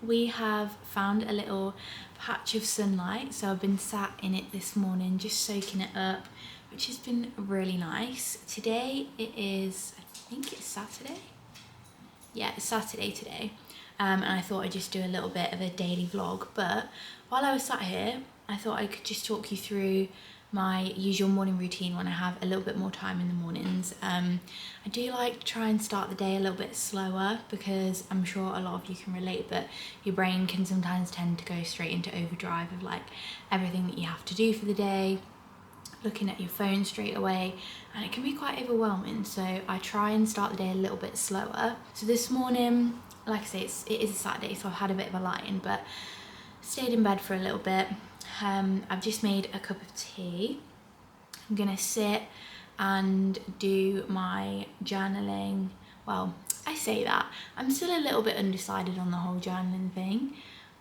we have found a little patch of sunlight, so I've been sat in it this morning just soaking it up, which has been really nice. Today it is, I think it's Saturday. Yeah, it's Saturday today, and I thought I'd just do a little bit of a daily vlog. But while I was sat here, I thought I could just talk you through my usual morning routine when I have a little bit more time in the mornings. I do like to try and start the day a little bit slower, because I'm sure a lot of you can relate, but your brain can sometimes tend to go straight into overdrive of like everything that you have to do for the day, looking at your phone straight away, and it can be quite overwhelming. So I try and start the day a little bit slower. So this morning, like I say, it is a Saturday, so I've had a bit of a lie-in, but stayed in bed for a little bit. I've just made a cup of tea. I'm gonna sit and do my journaling. Well, I say that, I'm still a little bit undecided on the whole journaling thing.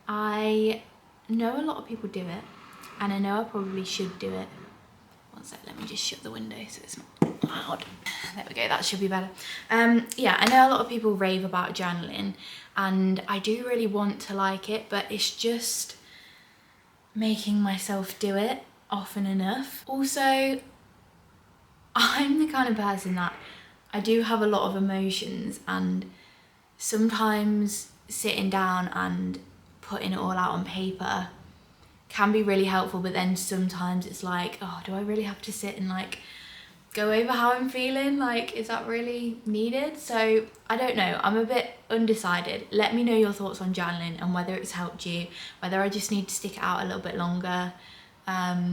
I know a lot of people do it, and I know I probably should do it. One sec, let me just shut the window so it's not loud. There we go, that should be better. Yeah, I know a lot of people rave about journaling, and I do really want to like it, but it's just making myself do it often enough. Also, I'm the kind of person that I do have a lot of emotions, and sometimes sitting down and putting it all out on paper can be really helpful, but then sometimes it's like, oh, do I really have to sit and like go over how I'm feeling? Like, is that really needed? So I don't know, I'm a bit undecided. Let me know your thoughts on journaling and whether it's helped you, whether I just need to stick it out a little bit longer. I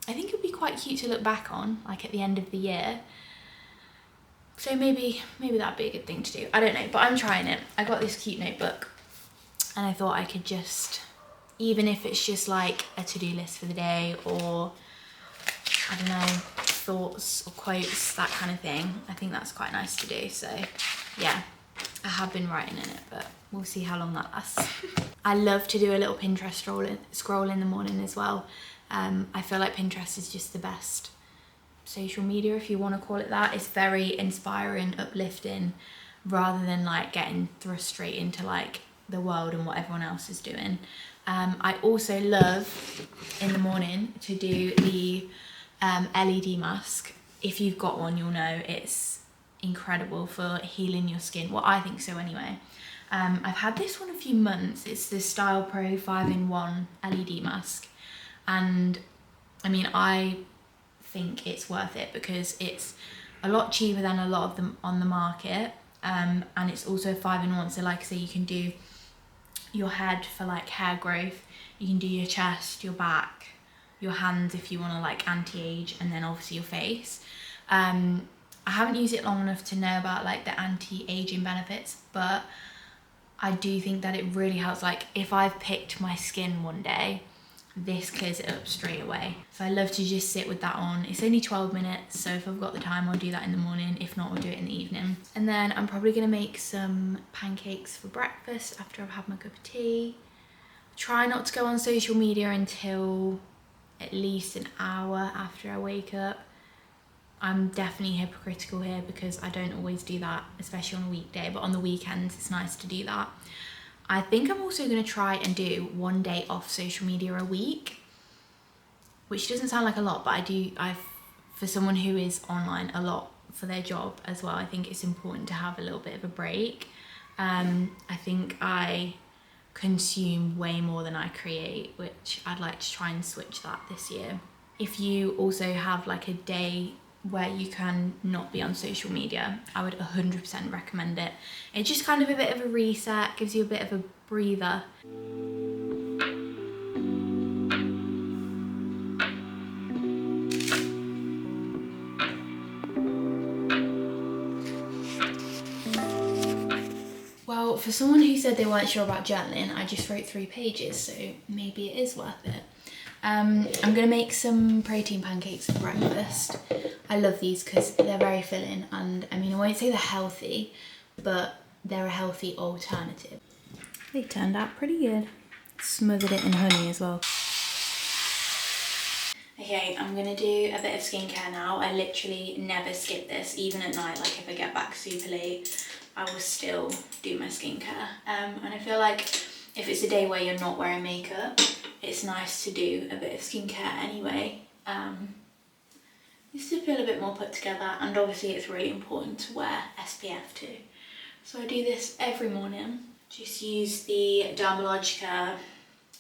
think it would be quite cute to look back on, like at the end of the year. So maybe that'd be a good thing to do. I don't know, but I'm trying it. I got this cute notebook, and I thought I could just, even if it's just like a to-do list for the day, or I don't know, thoughts or quotes, that kind of thing, I think that's quite nice to do. So yeah, I have been writing in it, but we'll see how long that lasts. I love to do a little Pinterest scroll in the morning as well. I feel like Pinterest is just the best social media, if you want to call it that. It's very inspiring, uplifting, rather than like getting thrust straight into like the world and what everyone else is doing. I also love in the morning to do the LED mask. If you've got one, you'll know it's incredible for healing your skin. Well, I think so anyway. I've had this one a few months. It's the Style Pro 5-in-1 LED mask, and I mean, I think it's worth it because it's a lot cheaper than a lot of them on the market, and it's also 5-in-1. So like I say, you can do your head for like hair growth, you can do your chest, your back, your hands if you want to like anti-age, and then obviously your face. I haven't used it long enough to know about like the anti-aging benefits, but I do think that it really helps. Like if I've picked my skin one day, this clears it up straight away. So I love to just sit with that on. It's only 12 minutes, so if I've got the time, I'll do that in the morning. If not, I'll do it in the evening. And then I'm probably gonna make some pancakes for breakfast after I've had my cup of tea. Try not to go on social media until at least an hour after I wake up. I'm definitely hypocritical here because I don't always do that, especially on a weekday, but on the weekends it's nice to do that. I think I'm also going to try and do one day off social media a week, which doesn't sound like a lot, but for someone who is online a lot for their job as well, I think it's important to have a little bit of a break. I think I consume way more than I create, which I'd like to try and switch that this year. If you also have like a day where you can not be on social media, I would 100% recommend it. It's just kind of a bit of a reset, gives you a bit of a breather. Well, for someone who said they weren't sure about journaling, I just wrote 3 pages, so maybe it is worth it. I'm gonna make some protein pancakes for breakfast. I love these because they're very filling, and I mean, I won't say they're healthy, but they're a healthy alternative. They turned out pretty good. Smothered it in honey as well. Okay, I'm gonna do a bit of skincare now. I literally never skip this, even at night. Like if I get back super late, I will still do my skincare. And I feel like if it's a day where you're not wearing makeup, it's nice to do a bit of skincare anyway. Just to feel a bit more put together, and obviously it's really important to wear SPF too. So I do this every morning. Just use the Dermalogica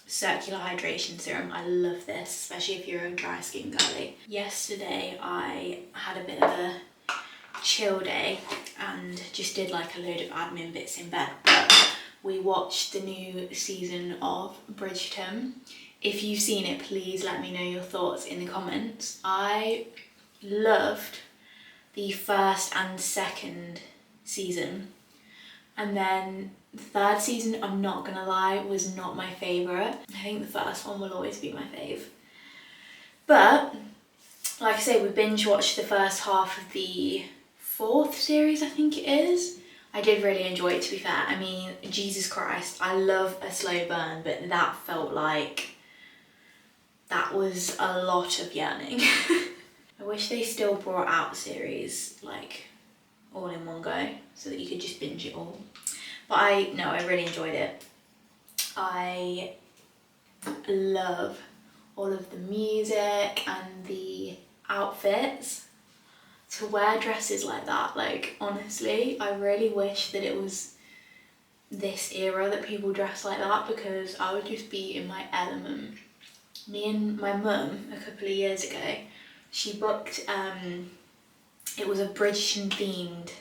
Circular Hydration Serum. I love this, especially if you're a dry skin girly. Yesterday I had a bit of a chill day and just did like a load of admin bits in bed. But we watched the new season of Bridgerton. If you've seen it, please let me know your thoughts in the comments. I loved the first and second season, and then the third season, I'm not gonna lie, was not my favourite. I think the first one will always be my fave. But like I say, we binge watched the first half of the 4th series, I think it is. I did really enjoy it, to be fair. I mean, Jesus Christ, I love a slow burn, but that felt like that was a lot of yearning. I wish they still brought out series like all in one go so that you could just binge it all. But I really enjoyed it. I love all of the music and the outfits. To wear dresses like that, like honestly, I really wish that it was this era that people dress like that, because I would just be in my element. Me and my mum a couple of years ago, she booked, it was a Bridgerton themed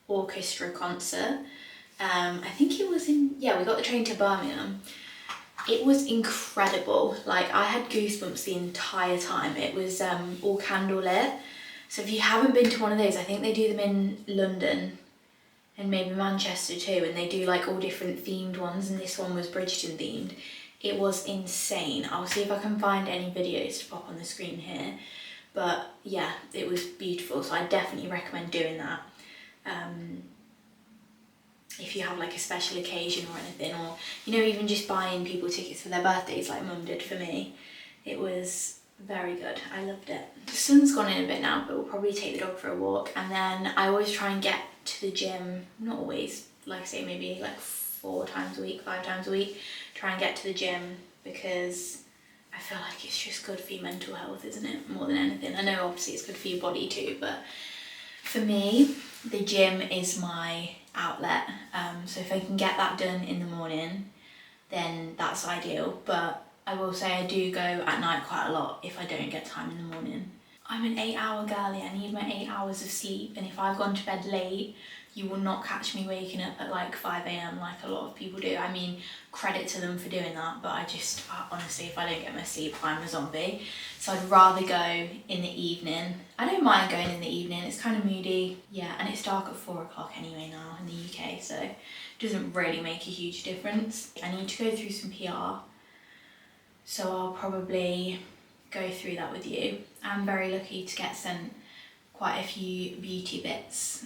orchestra concert. I think it was we got the train to Birmingham. It was incredible. Like, I had goosebumps the entire time. It was all candlelit. So if you haven't been to one of those, I think they do them in London and maybe Manchester too, and they do like all different themed ones, and this one was Bridgerton themed. It was insane. I'll see if I can find any videos to pop on the screen here. But yeah, it was beautiful, so I definitely recommend doing that. If you have like a special occasion or anything, or even just buying people tickets for their birthdays like Mum did for me. It was very good. I loved it. The sun's gone in a bit now, but we'll probably take the dog for a walk, and then I always try and get to the gym. Not always, like I say, maybe like 4 times a week, 5 times a week. Try and get to the gym because I feel like it's just good for your mental health, isn't it? More than anything. I know obviously it's good for your body too, but for me, the gym is my outlet. So if I can get that done in the morning, then that's ideal. But I will say I do go at night quite a lot if I don't get time in the morning. I'm an 8-hour girlie. I need my 8 hours of sleep, and if I've gone to bed late, you will not catch me waking up at like 5 a.m. like a lot of people do. I mean, credit to them for doing that, but honestly, if I don't get my sleep, I'm a zombie. So I'd rather go in the evening. I don't mind going in the evening, it's kind of moody. Yeah, and it's dark at 4 o'clock anyway now in the UK, so it doesn't really make a huge difference. I need to go through some PR, so I'll probably go through that with you. I'm very lucky to get sent quite a few beauty bits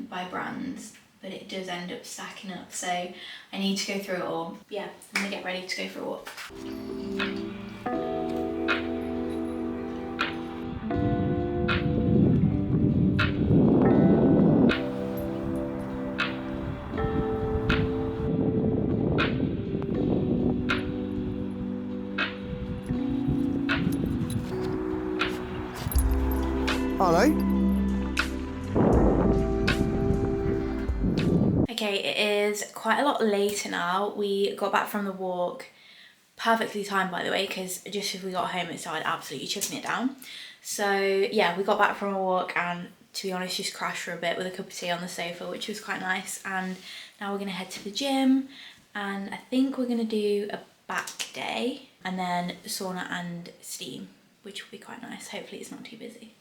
by brands, but it does end up stacking up, so I need to go through it all. Yeah, I'm gonna get ready to go for a walk. Hello. Okay, it is quite a lot later now. We got back from the walk, perfectly timed by the way, because just as we got home it started absolutely chucking it down. So yeah, we got back from a walk and, to be honest, just crashed for a bit with a cup of tea on the sofa, which was quite nice. And now we're gonna head to the gym, and I think we're gonna do a back day and then sauna and steam, which will be quite nice. Hopefully it's not too busy.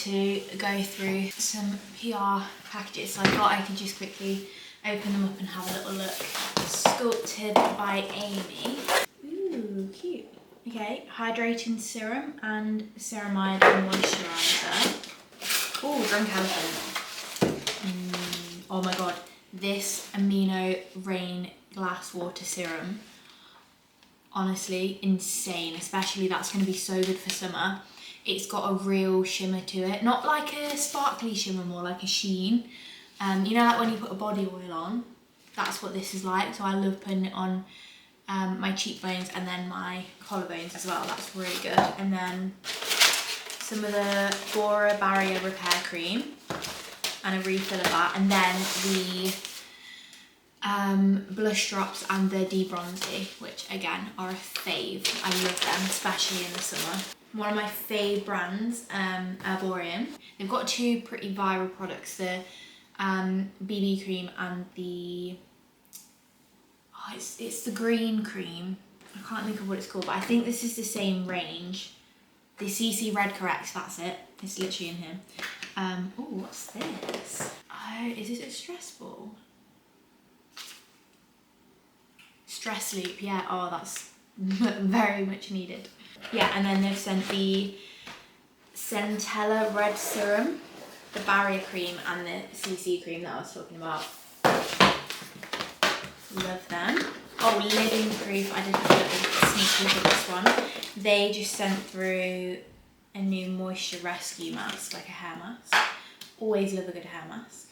to go through some PR packages, so I thought I could just quickly open them up and have a little look. Sculpted by Amy. Ooh, cute. Okay, hydrating serum and ceramide moisturiser. Ooh, drunk elephant. Oh my god, this Amino Rain glass water serum. Honestly, insane. Especially that's going to be so good for summer. It's got a real shimmer to it. Not like a sparkly shimmer, more like a sheen. You know, like when you put a body oil on? That's what this is like. So I love putting it on my cheekbones and then my collarbones as well. That's really good. And then some of the Bora Barrier Repair Cream and a refill of that. And then the blush drops and the Debronzy, which again are a fave. I love them, especially in the summer. One of my fave brands, Arborium. They've got two pretty viral products, the BB cream and the, oh, it's the green cream. I can't think of what it's called, but I think this is the same range. The CC Red Correct, that's it. It's literally in here. Oh, what's this? Oh, is it a stress ball? Stress Loop, yeah. Oh, that's very much needed. Yeah, and then they've sent the Centella Red Serum, the Barrier Cream and the CC Cream that I was talking about. Love them. Oh, Living Proof, I did a little sneak look at this one. They just sent through a new Moisture Rescue mask, like a hair mask. Always love a good hair mask.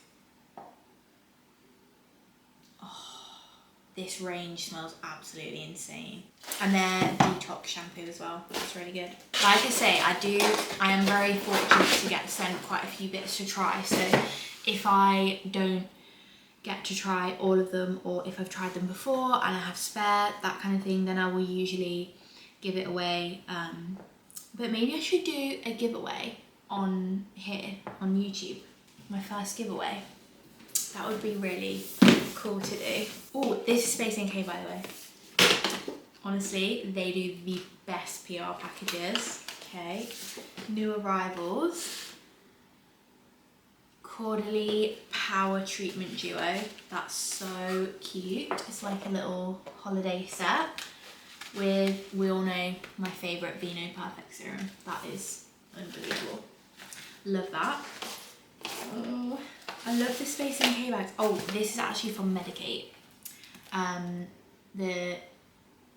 This range smells absolutely insane. And their detox shampoo as well, that's really good. Like I say, I am very fortunate to get sent quite a few bits to try, so if I don't get to try all of them, or if I've tried them before and I have spare, that kind of thing, then I will usually give it away. But maybe I should do a giveaway on here, on YouTube, my first giveaway. That would be really cool to do. Oh, this is Space NK, by the way. Honestly, they do the best PR packages. Okay, new arrivals. Caudalie Power Treatment Duo. That's so cute. It's like a little holiday set with, we all know, my favourite Vino Perfect Serum. That is unbelievable. Love that. Oh, I love the Space NK bags. Oh, this is actually from Medigate. The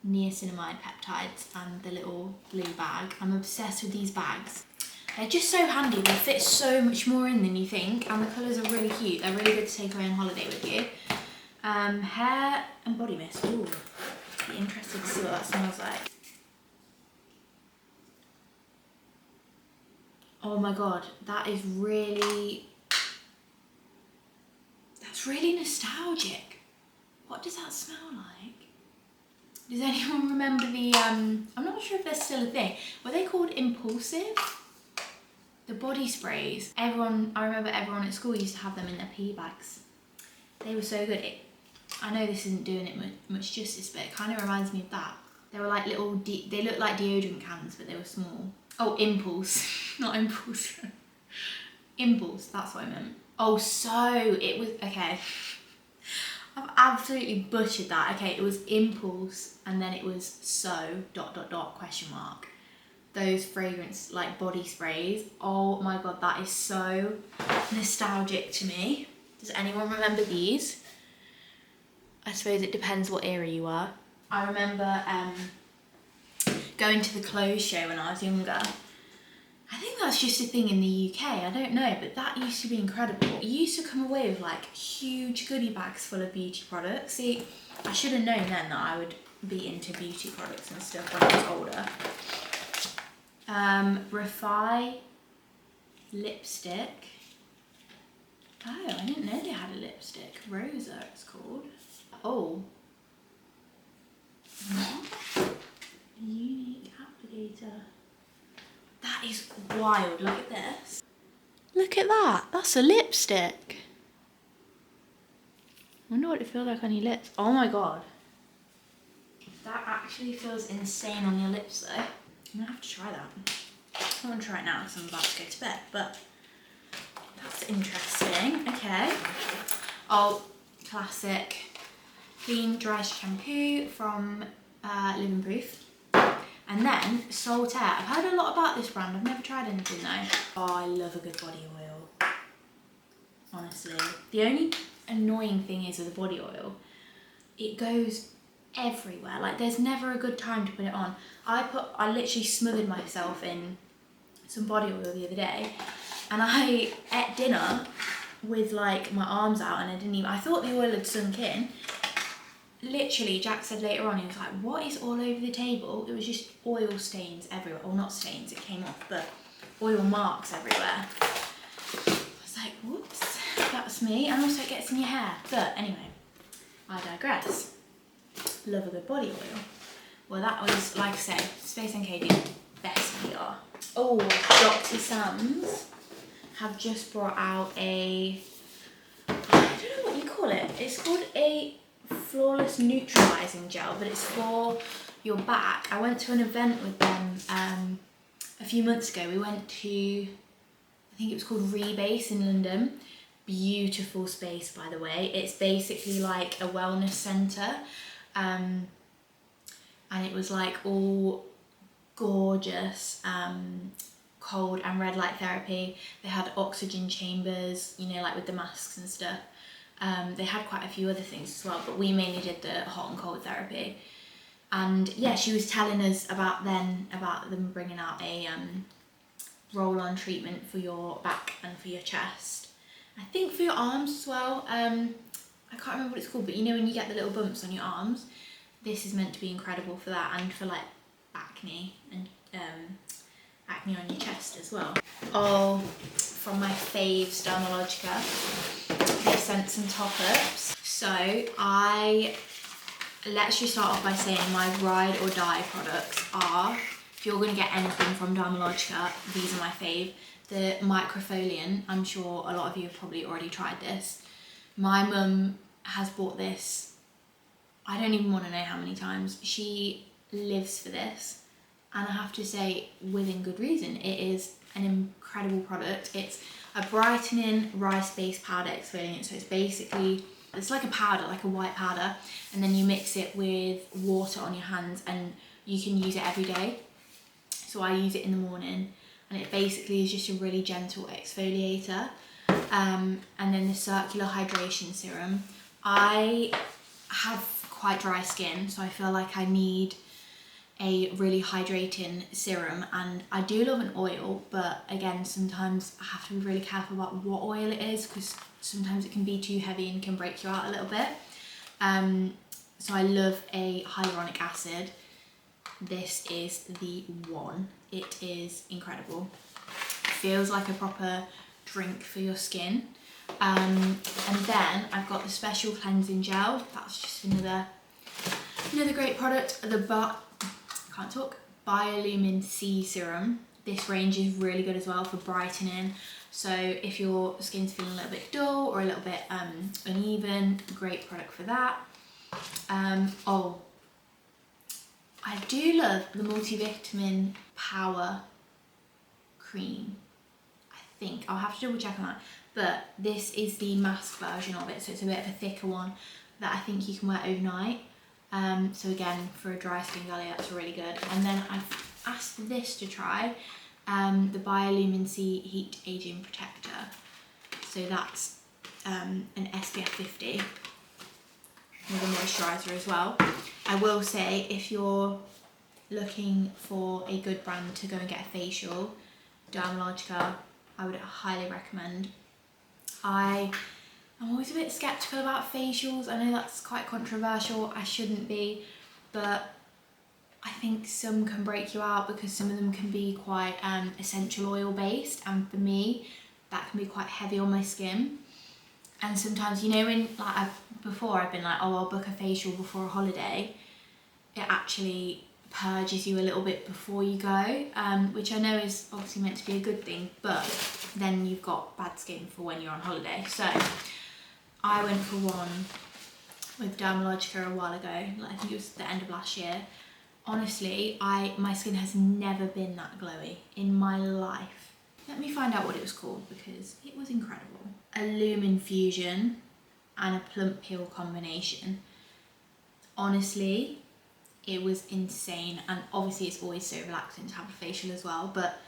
niacinamide peptides and the little blue bag. I'm obsessed with these bags. They're just so handy. They fit so much more in than you think, and the colours are really cute. They're really good to take away on holiday with you. Hair and body mist. Ooh, be interested to see what that smells like. Oh my god, that is really, that's really nostalgic. What does that smell like? Does anyone remember the, I'm not sure if they're still a thing. Were they called Impulsive? The body sprays. I remember everyone at school used to have them in their pee bags. They were so good. I know this isn't doing it much justice, but it kind of reminds me of that. They were like little, they looked like deodorant cans, but they were small. Oh, Impulse, not Impulse. Impulse, that's what I meant. Oh, so it was, okay. I've absolutely butchered that. Okay, it was Impulse and then it was so ... question mark. Those fragrance like body sprays. Oh my god, that is so nostalgic to me. Does anyone remember these? I suppose it depends what era you are. I remember going to the clothes show when I was younger. I think that's just a thing in the UK, I don't know, but that used to be incredible. You used to come away with like huge goodie bags full of beauty products. See, I should have known then that I would be into beauty products and stuff when I was older. Refi lipstick. Oh, I didn't know they had a lipstick. Rosa, it's called. Oh. Unique applicator. That is wild. Look at this. Look at that. That's a lipstick. I wonder what it feels like on your lips. Oh my god. That actually feels insane on your lips though. I'm gonna have to try that. I want to try it now because I'm about to go to bed, but that's interesting. Okay. Oh, classic clean dry shampoo from Living Proof. And then Saltaire. I've heard a lot about this brand. I've never tried anything though. Oh, I love a good body oil. Honestly. The only annoying thing is with the body oil, it goes everywhere. Like there's never a good time to put it on. I literally smothered myself in some body oil the other day, and I ate dinner with like my arms out, and I thought the oil had sunk in. Literally, Jack said later on, he was like, what is all over the table? It was just oil stains everywhere. Well, not stains, it came off, but oil marks everywhere. I was like, whoops, that's me. And also it gets in your hair. But anyway, I digress. Love a good body oil. Well, that was, like I say, Space NK do best PR. Oh, Dr. Sam's have just brought out I don't know what you call it. It's called a flawless neutralizing gel, but it's for your back. I went to an event with them a few months ago. We went to, I think it was called Rebase in London. Beautiful space, by the way. It's basically like a wellness centre, and it was like all gorgeous, cold and red light therapy. They had oxygen chambers, you know, like with the masks and stuff. They had quite a few other things as well, but we mainly did the hot and cold therapy. And yeah, she was telling us about them bringing out a roll-on treatment for your back and for your chest. I think for your arms as well. I can't remember what it's called, but you know when you get the little bumps on your arms, this is meant to be incredible for that, and for like acne and acne on your chest as well. Oh, from my faves, Dermalogica, they sent some top-ups. So let's just start off by saying my ride or die products are, if you're going to get anything from Dermalogica, these are my fave. The microfoliant, I'm sure a lot of you have probably already tried this. My mum has bought this, I don't even want to know how many times. She lives for this. And I have to say, within good reason, it is an incredible product. It's a brightening rice-based powder exfoliant. So it's like a powder, like a white powder, and then you mix it with water on your hands, and you can use it every day. So I use it in the morning, and it basically is just a really gentle exfoliator. And then the circular hydration serum. I have quite dry skin, so I feel like I need a really hydrating serum, and I do love an oil, but again, sometimes I have to be really careful about what oil it is, because sometimes it can be too heavy and can break you out a little bit. So I love a hyaluronic acid. This is the one. It is incredible. It feels like a proper drink for your skin. And then I've got the special cleansing gel. That's just another great product. Biolumin C serum. This range is really good as well for brightening. So if your skin's feeling a little bit dull or a little bit uneven, great product for that. Oh, I do love the multivitamin power cream. I think I'll have to double check on that, but this is the mask version of it, so it's a bit of a thicker one that I think you can wear overnight. So again, for a dry skin girly, that's really good. And then I've asked this to try, the Biolumin C Heat Aging Protector. So that's an SPF 50 with a moisturiser as well. I will say, if you're looking for a good brand to go and get a facial, Dermalogica, I would highly recommend. I'm always a bit sceptical about facials. I know that's quite controversial. I shouldn't be, but I think some can break you out because some of them can be quite essential oil based, and for me, that can be quite heavy on my skin. And sometimes, you know, when like I've been like, oh, I'll book a facial before a holiday, it actually purges you a little bit before you go, which I know is obviously meant to be a good thing, but then you've got bad skin for when you're on holiday. So I went for one with Dermalogica a while ago, I think it was the end of last year, Honestly, my skin has never been that glowy in my life. Let me find out what it was called because it was incredible. A Lumen Fusion and a Plump Peel combination. Honestly, it was insane, and obviously it's always so relaxing to have a facial as well, but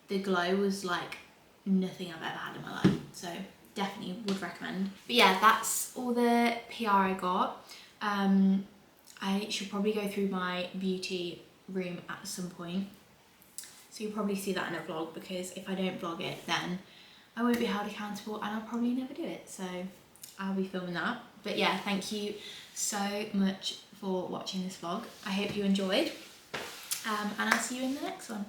the glow was like nothing I've ever had in my life, so definitely would recommend. But yeah, that's all the PR I got. I should probably go through my beauty room at some point, so you'll probably see that in a vlog, because if I don't vlog it then I won't be held accountable and I'll probably never do it, so I'll be filming that. But yeah, thank you so much for watching this vlog. I hope you enjoyed, and I'll see you in the next one.